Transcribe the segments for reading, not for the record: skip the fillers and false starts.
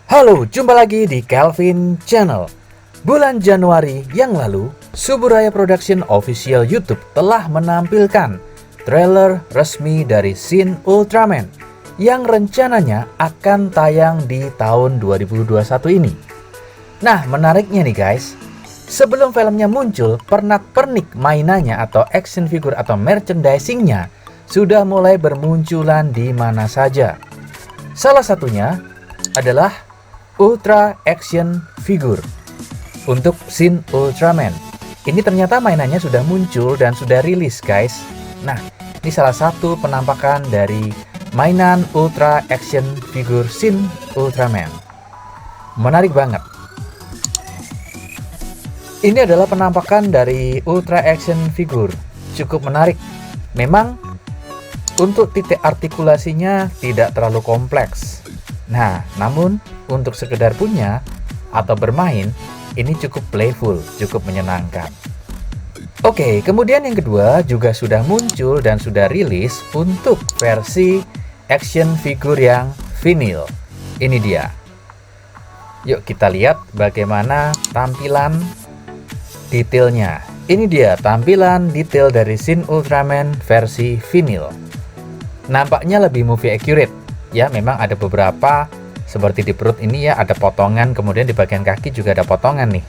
Halo, jumpa lagi di Calvin Channel. Bulan Januari yang lalu, Suburaya Production Official YouTube telah menampilkan trailer resmi dari Shin Ultraman yang rencananya akan tayang di tahun 2021 ini. Nah, menariknya nih guys, sebelum filmnya muncul, pernak-pernik mainannya atau action figure atau merchandisingnya sudah mulai bermunculan di mana saja. Salah satunya adalah Ultra Action Figure untuk Shin Ultraman. Ini ternyata mainannya sudah muncul dan sudah rilis guys. Nah, ini salah satu penampakan dari mainan Ultra Action Figure Shin Ultraman. Menarik banget. Ini adalah penampakan dari Ultra Action Figure. Cukup menarik. Memang untuk titik artikulasinya tidak terlalu kompleks. Nah, namun untuk sekedar punya atau bermain, ini cukup playful, cukup menyenangkan. Oke, kemudian yang kedua juga sudah muncul dan sudah rilis untuk versi action figure yang vinyl. Ini dia. Yuk kita lihat bagaimana tampilan detailnya. Ini dia tampilan detail dari Shin Ultraman versi vinyl. Nampaknya lebih movie accurate. Ya, memang ada beberapa seperti di perut ini ya ada potongan, kemudian di bagian kaki juga ada potongan nih.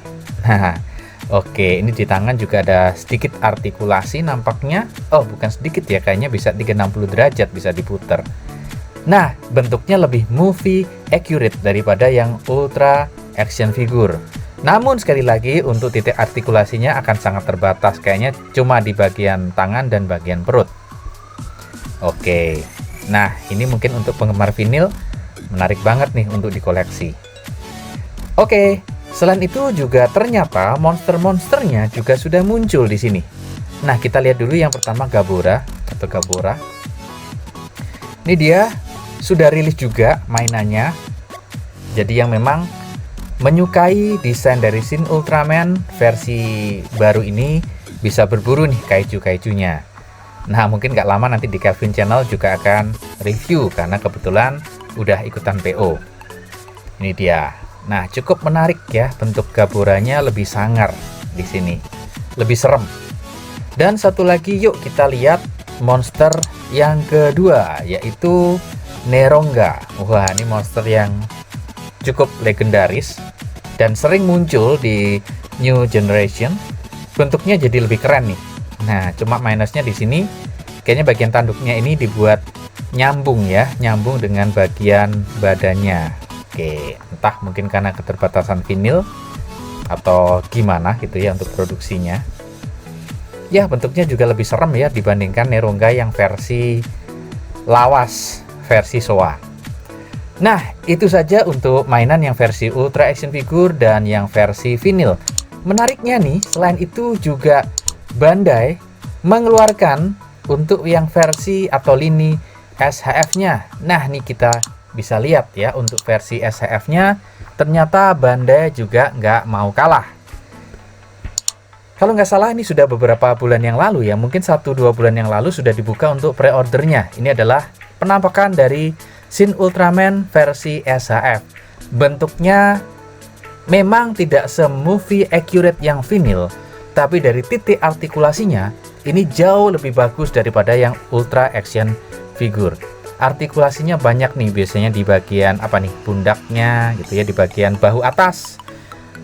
Nah, oke, ini di tangan juga ada sedikit artikulasi nampaknya. Oh, bukan sedikit ya, kayaknya bisa 360 derajat bisa diputer. Nah, bentuknya lebih movie accurate daripada yang Ultra Action Figure. Namun sekali lagi untuk titik artikulasinya akan sangat terbatas, kayaknya cuma di bagian tangan dan bagian perut. Oke. Nah, ini mungkin untuk penggemar vinil menarik banget nih untuk dikoleksi. Oke, selain itu juga ternyata monster-monsternya juga sudah muncul di sini. Nah, kita lihat dulu yang pertama Gabora atau Gabora. Ini dia sudah rilis juga mainannya. Jadi yang memang menyukai desain dari Shin Ultraman versi baru ini bisa berburu nih kaiju-kaijunya. Nah, mungkin gak lama nanti di Calvin Channel juga akan review karena kebetulan udah ikutan PO. Ini dia. Nah, cukup menarik ya, bentuk Gaboranya lebih sangar di sini. Lebih serem. Dan satu lagi yuk kita lihat monster yang kedua yaitu Neronga. Wah, ini monster yang cukup legendaris dan sering muncul di New Generation. Bentuknya jadi lebih keren nih. Nah, cuma minusnya di sini kayaknya bagian tanduknya ini dibuat nyambung ya, nyambung dengan bagian badannya. Oke, entah mungkin karena keterbatasan vinil atau gimana gitu ya untuk produksinya. Ya, bentuknya juga lebih serem ya dibandingkan Neronga yang versi lawas, versi Showa. Nah, itu saja untuk mainan yang versi Ultra Action Figure dan yang versi vinil. Menariknya nih, selain itu juga Bandai mengeluarkan untuk yang versi atau lini SHF-nya. Nah, nih kita bisa lihat ya untuk versi SHF-nya ternyata Bandai juga nggak mau kalah. Kalau nggak salah ini sudah beberapa bulan yang lalu ya, mungkin 1-2 bulan yang lalu sudah dibuka untuk pre-ordernya. Ini adalah penampakan dari Shin Ultraman versi SHF. Bentuknya memang tidak se-movie accurate yang vinyl, tapi dari titik artikulasinya ini jauh lebih bagus daripada yang Ultra Action Figure. Artikulasinya banyak nih, biasanya di bagian apa nih, pundaknya gitu ya, di bagian bahu atas,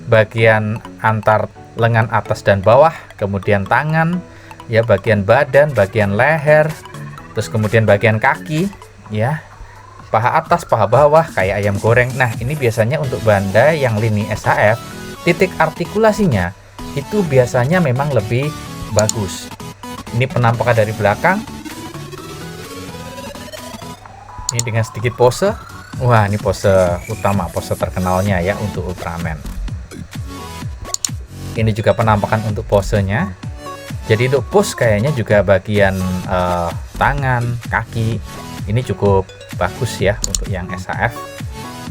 bagian antar lengan atas dan bawah, kemudian tangan, ya bagian badan, bagian leher, terus kemudian bagian kaki, ya paha atas, paha bawah kayak ayam goreng. Nah, ini biasanya untuk Bandai yang lini SHF, titik artikulasinya itu biasanya memang lebih bagus. Ini penampakan dari belakang. Ini dengan sedikit pose. Wah, ini pose utama, pose terkenalnya ya untuk Ultraman. Ini juga penampakan untuk posenya. Jadi untuk pose kayaknya juga bagian tangan, kaki ini cukup bagus ya untuk yang SHF.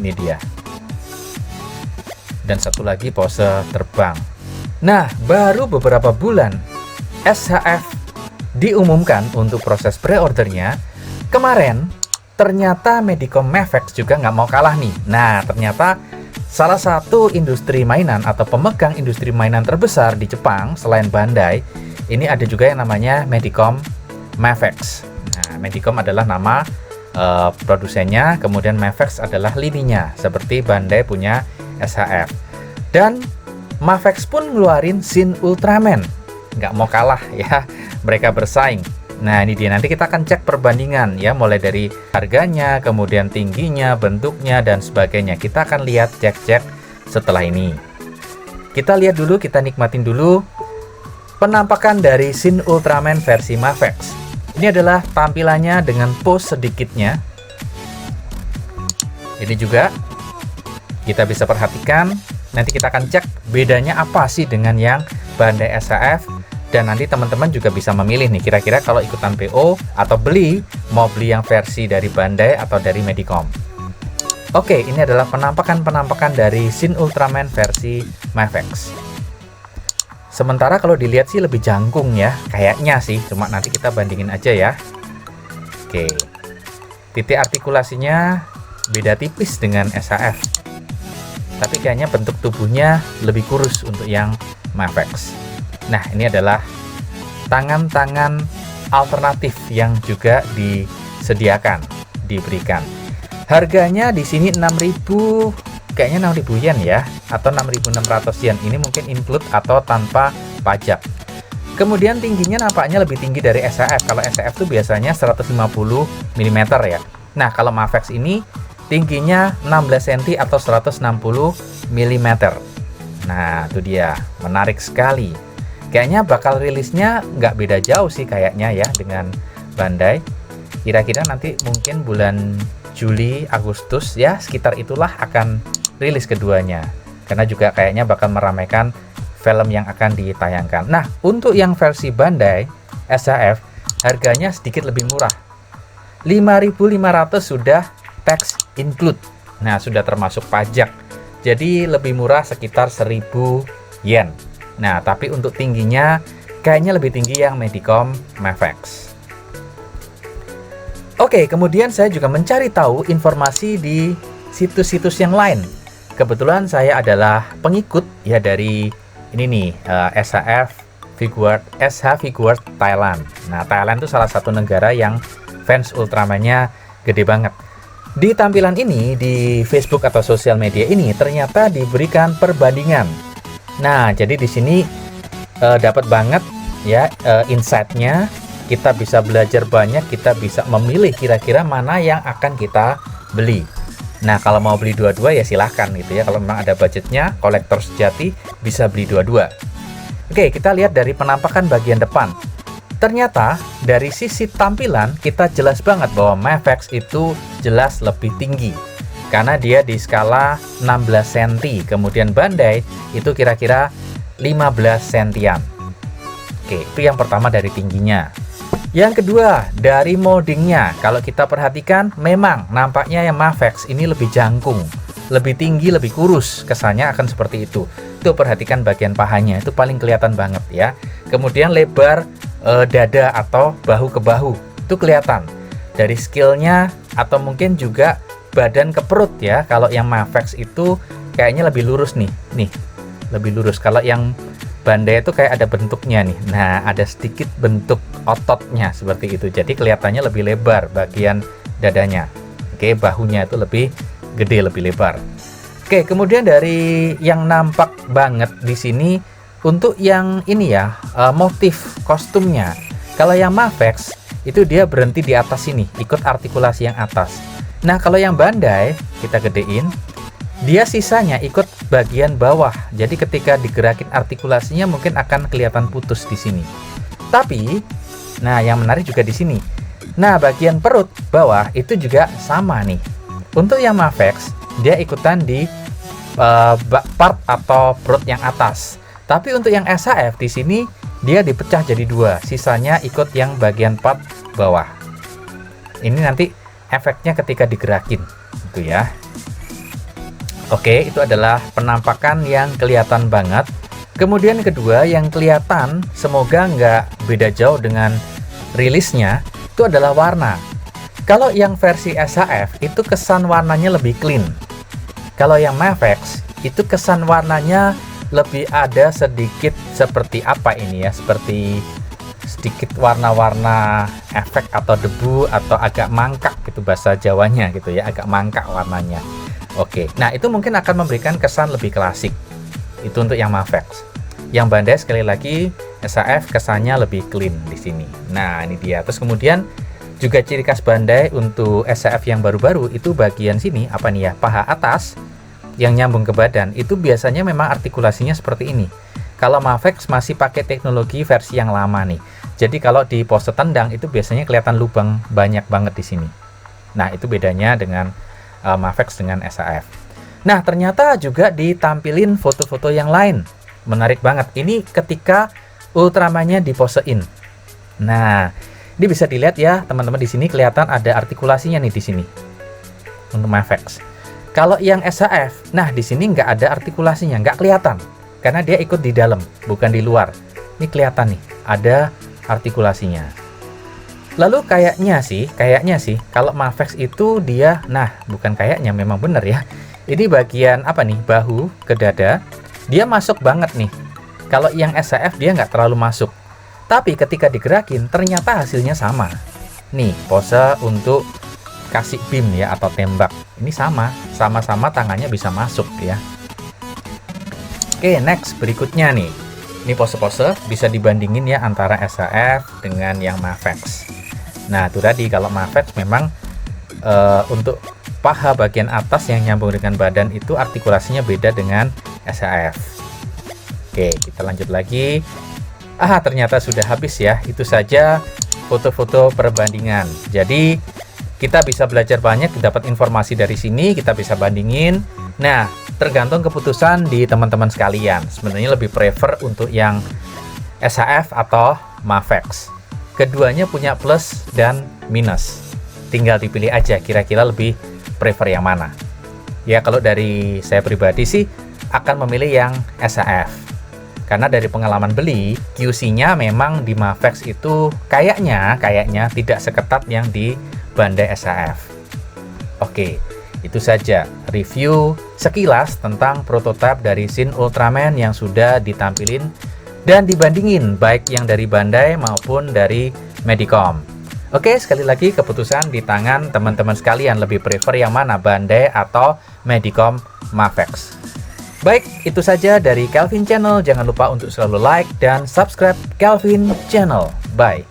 Ini dia. Dan satu lagi pose terbang. Nah, baru beberapa bulan SHF diumumkan untuk proses pre-ordernya. Kemarin ternyata Medicom Mafex juga nggak mau kalah nih. Nah, ternyata salah satu industri mainan atau pemegang industri mainan terbesar di Jepang selain Bandai, ini ada juga yang namanya Medicom Mafex. Nah, Medicom adalah nama produsennya, kemudian Mafex adalah lininya, seperti Bandai punya SHF. Dan Mafex pun ngeluarin Shin Ultraman, nggak mau kalah ya, mereka bersaing. Nah, ini dia, nanti kita akan cek perbandingan ya, mulai dari harganya, kemudian tingginya, bentuknya, dan sebagainya. Kita akan lihat, cek-cek setelah ini. Kita lihat dulu, kita nikmatin dulu penampakan dari Shin Ultraman versi Mafex. Ini adalah tampilannya dengan pose sedikitnya. Ini juga kita bisa perhatikan. Nanti kita akan cek bedanya apa sih dengan yang Bandai SHF. Dan nanti teman-teman juga bisa memilih nih, kira-kira kalau ikutan PO atau beli, mau beli yang versi dari Bandai atau dari Medicom. Oke, ini adalah penampakan-penampakan dari Shin Ultraman versi Mafex. Sementara kalau dilihat sih lebih jangkung ya, kayaknya sih, cuma nanti kita bandingin aja ya. Oke, titik artikulasinya beda tipis dengan SHF, tapi kayaknya bentuk tubuhnya lebih kurus untuk yang Mafex. Nah, ini adalah tangan-tangan alternatif yang juga disediakan, diberikan. Harganya di sini 6.000, kayaknya 6.000 yen ya, atau 6.600 yen. Ini mungkin include atau tanpa pajak. Kemudian tingginya nampaknya lebih tinggi dari SHF. Kalau SHF itu biasanya 150 mm ya. Nah, kalau Mafex ini tingginya 16 cm atau 160 mm. Nah, itu dia, menarik sekali. Kayaknya bakal rilisnya nggak beda jauh sih kayaknya ya dengan Bandai. Kira-kira nanti mungkin bulan Juli, Agustus ya, sekitar itulah akan rilis keduanya. Karena juga kayaknya bakal meramaikan film yang akan ditayangkan. Nah, untuk yang versi Bandai SHF, harganya sedikit lebih murah. 5.500 sudah tax include. Nah, sudah termasuk pajak. Jadi lebih murah sekitar 1.000 yen. Nah, tapi untuk tingginya kayaknya lebih tinggi yang Medicom Mafex. Oke, kemudian saya juga mencari tahu informasi di situs-situs yang lain. Kebetulan saya adalah pengikut ya dari ini nih, SH Figuarts Thailand. Nah, Thailand itu salah satu negara yang fans Ultraman-nya gede banget. Di tampilan ini, di Facebook atau sosial media ini ternyata diberikan perbandingan. Nah, jadi di sini dapat banget ya insight-nya. Kita bisa belajar banyak, kita bisa memilih kira-kira mana yang akan kita beli. Nah, kalau mau beli dua-dua ya silahkan gitu ya. Kalau memang ada budgetnya, kolektor sejati bisa beli dua-dua. Oke, kita lihat dari penampakan bagian depan. Ternyata dari sisi tampilan kita jelas banget bahwa Mafex itu jelas lebih tinggi. Karena dia di skala 16 cm, kemudian Bandai itu kira-kira 15 cm. Oke, itu yang pertama dari tingginya. Yang kedua, dari moldingnya. Kalau kita perhatikan, memang nampaknya yang Mafex ini lebih jangkung, lebih tinggi, lebih kurus. Kesannya akan seperti itu. Itu perhatikan bagian pahanya, itu paling kelihatan banget ya. Kemudian lebar dada atau bahu ke bahu, itu kelihatan. Dari skillnya atau mungkin juga badan ke perut ya. Kalau yang Mafex itu kayaknya lebih lurus nih, lebih lurus. Kalau yang Bandai itu kayak ada bentuknya nih. Nah, ada sedikit bentuk ototnya seperti itu. Jadi kelihatannya lebih lebar bagian dadanya. Oke, bahunya itu lebih gede, lebih lebar. Oke, kemudian dari yang nampak banget di sini untuk yang ini ya, motif kostumnya. Kalau yang Mafex itu dia berhenti di atas sini, ikut artikulasi yang atas. Nah, kalau yang Bandai kita gedein, dia sisanya ikut bagian bawah. Jadi ketika digerakin artikulasinya mungkin akan kelihatan putus di sini. Tapi, nah yang menarik juga di sini. Nah, bagian perut bawah itu juga sama nih. Untuk yang Mafex, dia ikutan di part atau perut yang atas. Tapi untuk yang SHF di sini dia dipecah jadi dua. Sisanya ikut yang bagian part bawah. Ini nanti efeknya ketika digerakin, gitu ya. Oke, itu adalah penampakan yang kelihatan banget. Kemudian kedua yang kelihatan, semoga nggak beda jauh dengan rilisnya, itu adalah warna. Kalau yang versi SHF itu kesan warnanya lebih clean. Kalau yang Mafex itu kesan warnanya lebih ada sedikit seperti apa ini ya, seperti sedikit warna-warna efek atau debu atau agak mangkak gitu bahasa Jawanya gitu ya, agak mangkak warnanya. Oke, nah itu mungkin akan memberikan kesan lebih klasik. Itu untuk yang Mafex. Yang Bandai sekali lagi SHF kesannya lebih clean di sini. Nah, ini dia. Terus kemudian juga ciri khas Bandai untuk SHF yang baru-baru itu bagian sini apa nih ya? Paha atas yang nyambung ke badan itu biasanya memang artikulasinya seperti ini. Kalau Mafex masih pakai teknologi versi yang lama nih. Jadi kalau di pose tendang itu biasanya kelihatan lubang banyak banget di sini. Nah, itu bedanya dengan Mafex dengan SHF. Nah, ternyata juga ditampilin foto-foto yang lain. Menarik banget. Ini ketika Ultraman-nya diposein. Nah, ini bisa dilihat ya, teman-teman, di sini kelihatan ada artikulasinya nih di sini. Untuk Mafex. Kalau yang SHF, nah di sini nggak ada artikulasinya, nggak kelihatan. Karena dia ikut di dalam, bukan di luar. Ini kelihatan nih, ada artikulasinya. Lalu kayaknya sih, kalau Mafex itu dia, nah bukan kayaknya, memang bener ya. Ini bagian apa nih, bahu ke dada, dia masuk banget nih. Kalau yang SHF dia nggak terlalu masuk. Tapi ketika digerakin, ternyata hasilnya sama. Nih, pose untuk kasih beam ya, atau tembak. Ini sama-sama tangannya bisa masuk ya. Oke, next, berikutnya nih. Ini pose-pose bisa dibandingin ya antara SHF dengan yang Mafex. Nah, itu tadi kalau Mafex memang untuk paha bagian atas yang nyambung dengan badan itu artikulasinya beda dengan SHF. Oke, kita lanjut lagi. Ternyata sudah habis ya. Itu saja foto-foto perbandingan. Jadi kita bisa belajar banyak, dapat informasi dari sini, kita bisa bandingin. Nah, tergantung keputusan di teman-teman sekalian. Sebenarnya lebih prefer untuk yang SHF atau Mafex. Keduanya punya plus dan minus. Tinggal dipilih aja kira-kira lebih prefer yang mana. Ya, kalau dari saya pribadi sih akan memilih yang SHF. Karena dari pengalaman beli, QC-nya memang di Mafex itu kayaknya tidak seketat yang di Bandai SHF. Oke, itu saja review sekilas tentang prototipe dari Shin Ultraman yang sudah ditampilin dan dibandingin baik yang dari Bandai maupun dari Medicom. Oke, sekali lagi keputusan di tangan teman-teman sekalian, lebih prefer yang mana, Bandai atau Medicom Mafex. Baik, itu saja dari Kelvin Channel. Jangan lupa untuk selalu like dan subscribe Kelvin Channel. Bye.